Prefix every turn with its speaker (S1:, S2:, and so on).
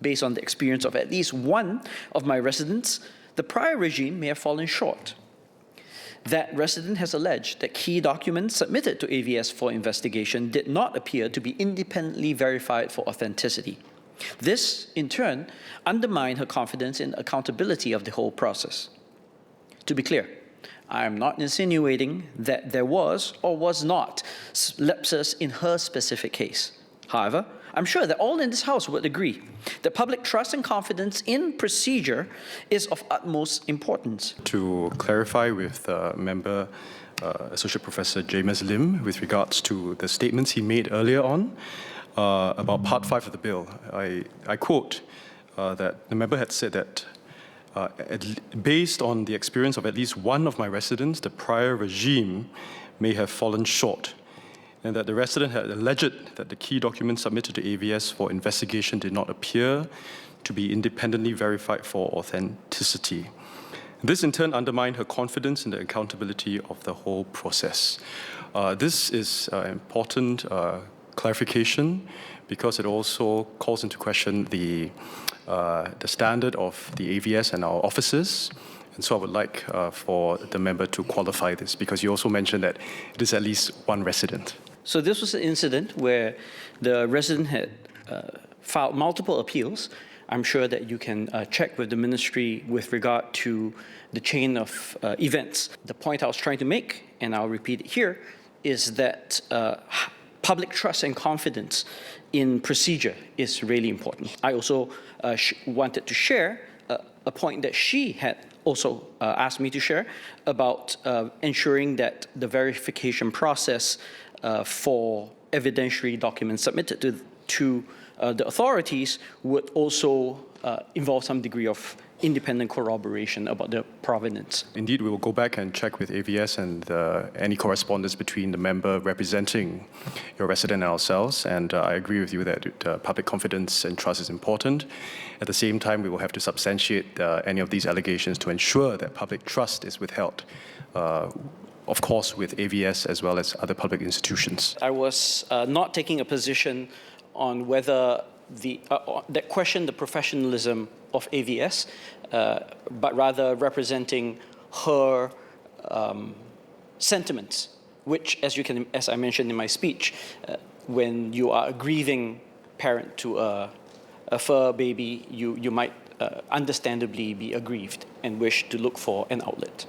S1: based on the experience of at least one of my residents, the prior regime may have fallen short. That resident has alleged that key documents submitted to AVS for investigation did not appear to be independently verified for authenticity. This, in turn, undermined her confidence in accountability of the whole process. To be clear, I am not insinuating that there was or was not lapses in her specific case. However, I'm sure that all in this House would agree that public trust and confidence in procedure is of utmost importance.
S2: To clarify with Member Associate Professor Jamus Lim with regards to the statements he made earlier on about Part 5 of the bill, I quote that the member had said that based on the experience of at least one of my residents, the prior regime may have fallen short, and that the resident had alleged that the key documents submitted to AVS for investigation did not appear to be independently verified for authenticity. This in turn undermined her confidence in the accountability of the whole process. This is important clarification because it also calls into question the standard of the AVS and our officers. And so I would like for the member to qualify this, because you also mentioned that it is at least one resident.
S1: So this was an incident where the resident had filed multiple appeals. I'm sure that you can check with the ministry with regard to the chain of events. The point I was trying to make, and I'll repeat it here, is that public trust and confidence in procedure is really important. I also wanted to share a point that she had also asked me to share about ensuring that the verification process for evidentiary documents submitted to the authorities would also involve some degree of independent corroboration about the provenance.
S2: Indeed, we will go back and check with AVS and any correspondence between the member representing your resident and ourselves. And I agree with you that public confidence and trust is important. At the same time, we will have to substantiate any of these allegations to ensure that public trust is withheld. Of course, with AVS as well as other public institutions.
S1: I was not taking a position on whether that questioned the professionalism of AVS, but rather representing her sentiments, which, as I mentioned in my speech, when you are a grieving parent to a fur baby, you might understandably be aggrieved and wish to look for an outlet.